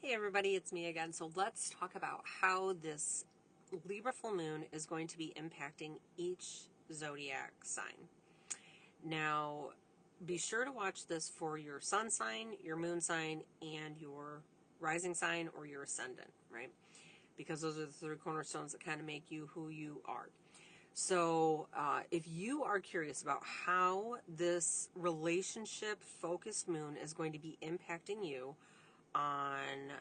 Hey everybody, it's me again. So let's talk about how this Libra full moon is going to be impacting each zodiac sign. Now, be sure to watch this for your sun sign, your moon sign, and your rising sign or your ascendant, right? Because those are the three cornerstones that kind of make you who you are. So, if you are curious about how this relationship focused moon is going to be impacting you on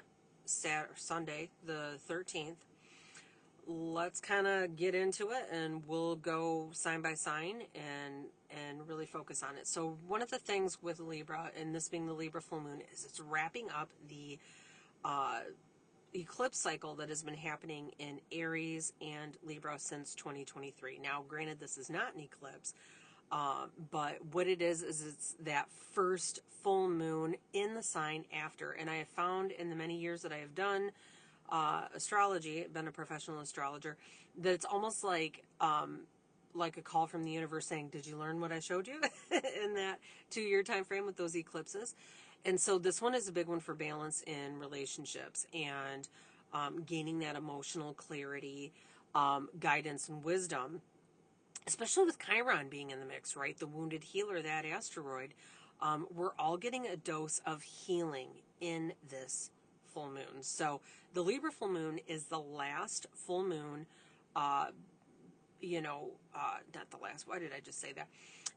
Sunday, the 13th, let's kind of get into it and we'll go sign by sign and really focus on it. So, one of the things with Libra, and this being the Libra full moon, is it's wrapping up the eclipse cycle that has been happening in Aries and Libra since 2023. Now, granted, this is not an eclipse, but what it is it's that first full moon in the sign after. And I have found in the many years that I have done astrology, been a professional astrologer, that it's almost like a call from the universe saying, did you learn what I showed you in that 2-year time frame with those eclipses? And so this one is a big one for balance in relationships and gaining that emotional clarity, guidance, and wisdom, especially with Chiron being in the mix, right? The wounded healer, that asteroid. We're all getting a dose of healing in this full moon. So the Libra full moon is the last full moon, not the last, why did I just say that?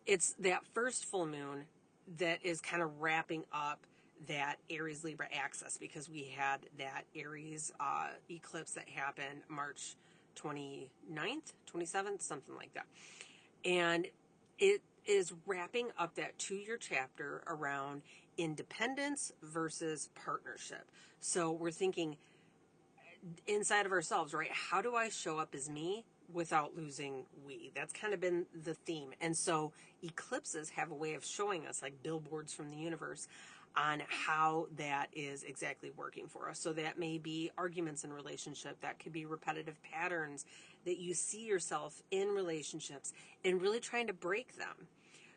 It's that first full moon that is kind of wrapping up that Aries-Libra axis, because we had that Aries eclipse that happened March 29th, 27th, something like that. And it is wrapping up that 2-year chapter around independence versus partnership. So we're thinking inside of ourselves, right? How do I show up as me without losing we? That's kind of been the theme. And so eclipses have a way of showing us, like billboards from the universe, on how that is exactly working for us. So that may be arguments in relationship, that could be repetitive patterns that you see yourself in relationships and really trying to break them.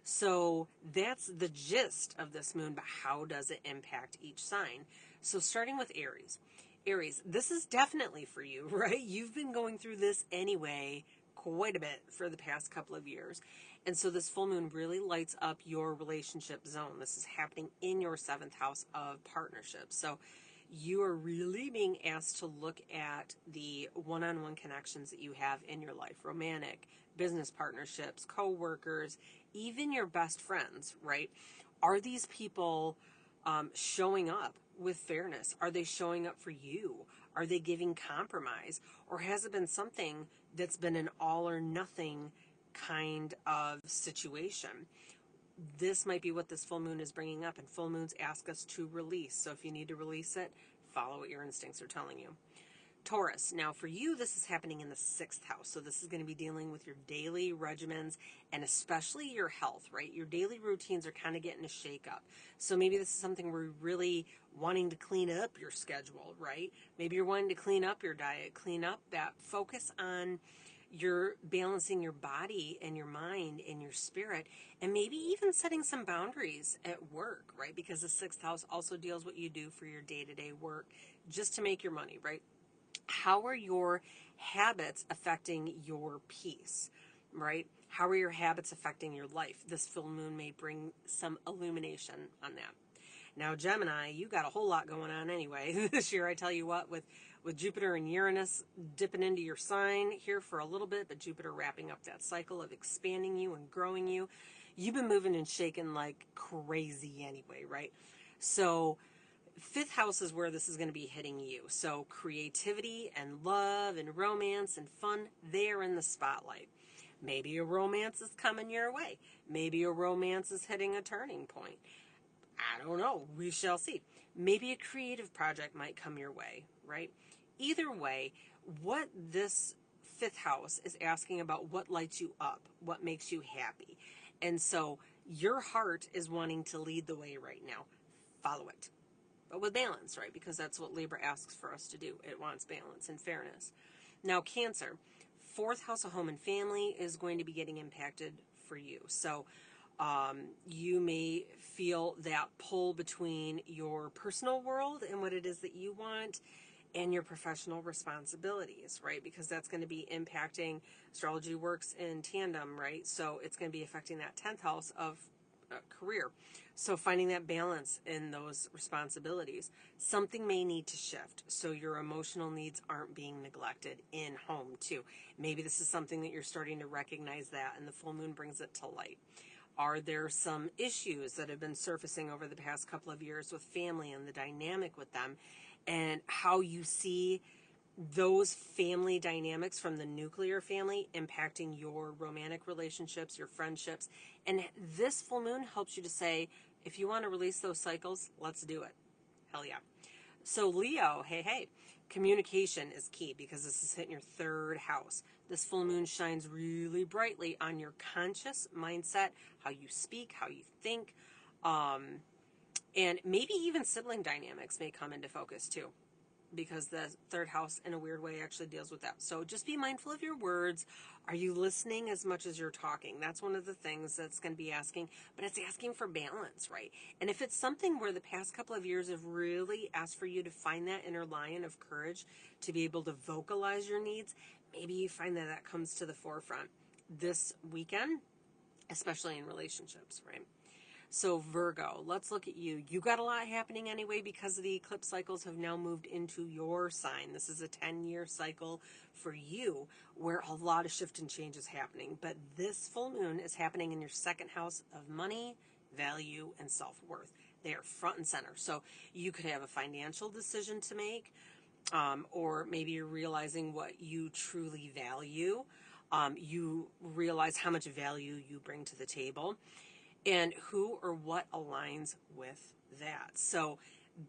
So that's the gist of this moon, but how does it impact each sign? So starting with Aries. Aries, this is definitely for you, right? You've been going through this anyway quite a bit for the past couple of years. And so this full moon really lights up your relationship zone. This is happening in your 7th house of partnerships. So you are really being asked to look at the one-on-one connections that you have in your life, romantic, business partnerships, co-workers, even your best friends, right? Are these people showing up with fairness? Are they showing up for you? Are they giving compromise? Or has it been something that's been an all or nothing kind of situation? This might be what this full moon is bringing up, and full moons ask us to release. So if you need to release it, follow what your instincts are telling you. Taurus, now for you, this is happening in the 6th house. So this is going to be dealing with your daily regimens and especially your health, right? Your daily routines are kind of getting a shake up. So maybe this is something where you're really wanting to clean up your schedule, right? Maybe you're wanting to clean up your diet, clean up that, focus on you're balancing your body and your mind and your spirit, and maybe even setting some boundaries at work, right? Because the 6th house also deals what you do for your day-to-day work just to make your money, right? How are your habits affecting your peace, right? How are your habits affecting your life? This full moon may bring some illumination on that. Now, Gemini, you got a whole lot going on anyway this year. I tell you what, with Jupiter and Uranus dipping into your sign here for a little bit, but Jupiter wrapping up that cycle of expanding you and growing you, you've been moving and shaking like crazy anyway, right? So 5th house is where this is going to be hitting you. So creativity and love and romance and fun, they're in the spotlight. Maybe a romance is coming your way. Maybe a romance is hitting a turning point. I don't know. We shall see. Maybe a creative project might come your way, right? Either way, what this 5th house is asking about, what lights you up, what makes you happy. And so your heart is wanting to lead the way right now. Follow it. But with balance, right? Because that's what Libra asks for us to do. It wants balance and fairness. Now, Cancer, 4th house of home and family is going to be getting impacted for you. So You may feel that pull between your personal world and what it is that you want and your professional responsibilities, right? Because that's going to be impacting, astrology works in tandem, right? So it's going to be affecting that 10th house of career. So finding that balance in those responsibilities. Something may need to shift so your emotional needs aren't being neglected in home too. Maybe this is something that you're starting to recognize that, and the full moon brings it to light. Are there some issues that have been surfacing over the past couple of years with family and the dynamic with them, and how you see those family dynamics from the nuclear family impacting your romantic relationships, your friendships? And this full moon helps you to say, if you want to release those cycles, let's do it. Hell yeah. So Leo, hey, communication is key because this is hitting your 3rd house. This full moon shines really brightly on your conscious mindset, how you speak, how you think, and maybe even sibling dynamics may come into focus too, because the 3rd house in a weird way actually deals with that. So just be mindful of your words. Are you listening as much as you're talking? That's one of the things that's going to be asking, but it's asking for balance, right? And if it's something where the past couple of years have really asked for you to find that inner lion of courage to be able to vocalize your needs, maybe you find that that comes to the forefront this weekend, especially in relationships, right? So Virgo, let's look at you. You got a lot happening anyway because the eclipse cycles have now moved into your sign. This is a 10-year cycle for you where a lot of shift and change is happening. But this full moon is happening in your 2nd house of money, value, and self-worth. They are front and center. So you could have a financial decision to make, or maybe you're realizing what you truly value. You realize how much value you bring to the table, and who or what aligns with that. So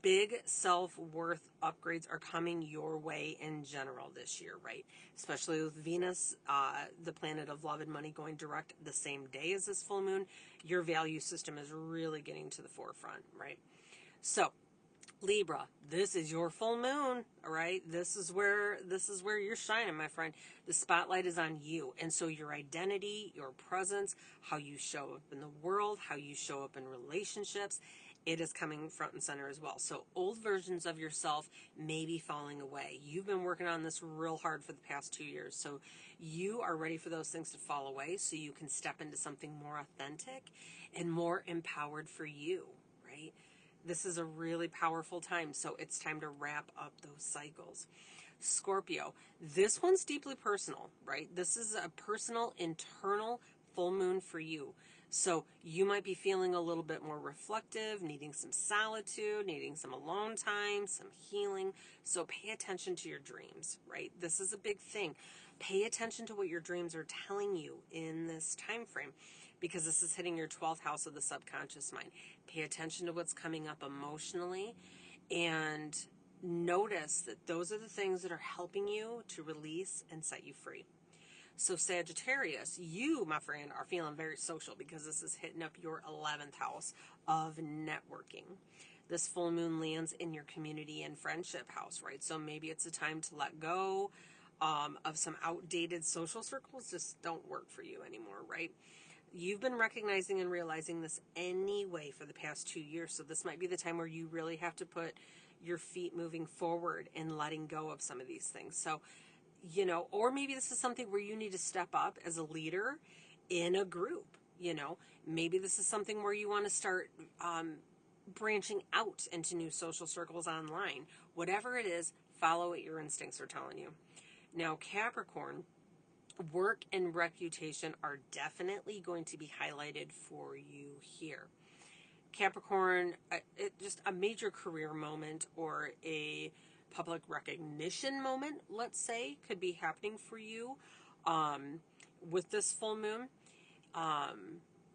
big self-worth upgrades are coming your way in general this year, right? Especially with Venus, the planet of love and money, going direct the same day as this full moon. Your value system is really getting to the forefront, right? So Libra, this is your full moon, all right? This is where you're shining, my friend. The spotlight is on you. And so your identity, your presence, how you show up in the world, how you show up in relationships, it is coming front and center as well. So old versions of yourself may be falling away. You've been working on this real hard for the past 2 years. So you are ready for those things to fall away so you can step into something more authentic and more empowered for you, right? This is a really powerful time, so it's time to wrap up those cycles. Scorpio, this one's deeply personal, right? This is a personal, internal full moon for you. So you might be feeling a little bit more reflective, needing some solitude, needing some alone time, some healing. So pay attention to your dreams, right? This is a big thing. Pay attention to what your dreams are telling you in this time frame, because this is hitting your 12th house of the subconscious mind. Pay attention to what's coming up emotionally and notice that those are the things that are helping you to release and set you free. So Sagittarius, you, my friend, are feeling very social because this is hitting up your 11th house of networking. This full moon lands in your community and friendship house, right? So maybe it's a time to let go of some outdated social circles. Just don't work for you anymore, right? You've been recognizing and realizing this anyway for the past 2 years. So this might be the time where you really have to put your feet moving forward and letting go of some of these things. So, or maybe this is something where you need to step up as a leader in a group. Maybe this is something where you want to start branching out into new social circles online. Whatever it is, follow what your instincts are telling you. Now, Capricorn, work and reputation are definitely going to be highlighted for you here. Capricorn, just a major career moment or a public recognition moment, let's say, could be happening for you with this full moon.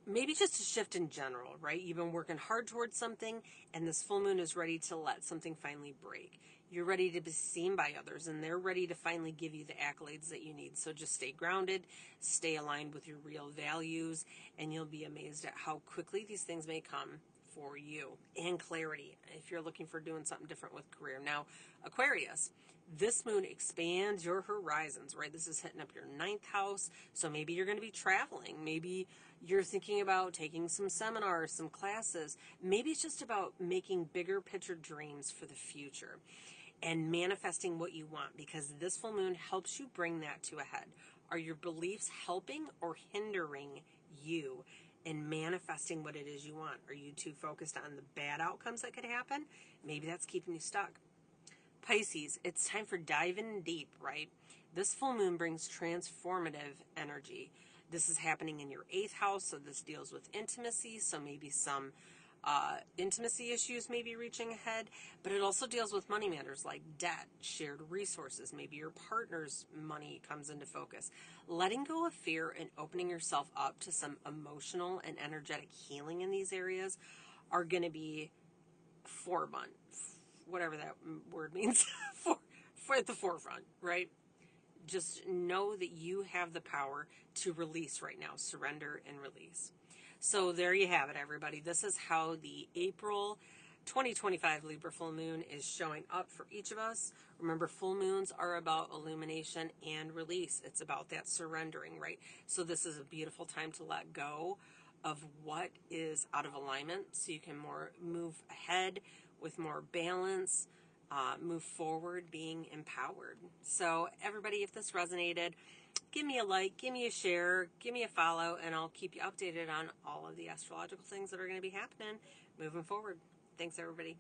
Maybe just a shift in general, right? You've been working hard towards something, and this full moon is ready to let something finally break. You're ready to be seen by others, and they're ready to finally give you the accolades that you need. So just stay grounded, stay aligned with your real values, and you'll be amazed at how quickly these things may come for you, and clarity if you're looking for doing something different with career. Now, Aquarius, this moon expands your horizons, right? This is hitting up your ninth house. So maybe you're going to be traveling. Maybe you're thinking about taking some seminars, some classes. Maybe it's just about making bigger picture dreams for the future and manifesting what you want, because this full moon helps you bring that to a head. Are your beliefs helping or hindering you in manifesting what it is you want? Are you too focused on the bad outcomes that could happen? Maybe that's keeping you stuck. Pisces, it's time for diving deep, right? This full moon brings transformative energy. This is happening in your 8th house, so this deals with intimacy, so maybe some intimacy issues may be reaching ahead, but it also deals with money matters like debt, shared resources. Maybe your partner's money comes into focus. Letting go of fear and opening yourself up to some emotional and energetic healing in these areas are going to be forefront, whatever that word means, for at the forefront, right? Just know that you have the power to release right now, surrender and release. So there you have it, everybody. This is how the April 2025 Libra full moon is showing up for each of us. Remember, full moons are about illumination and release. It's about that surrendering, right? So this is a beautiful time to let go of what is out of alignment so you can move ahead with more balance, move forward being empowered. So everybody, if this resonated, give me a like, give me a share, give me a follow, and I'll keep you updated on all of the astrological things that are going to be happening moving forward. Thanks, everybody.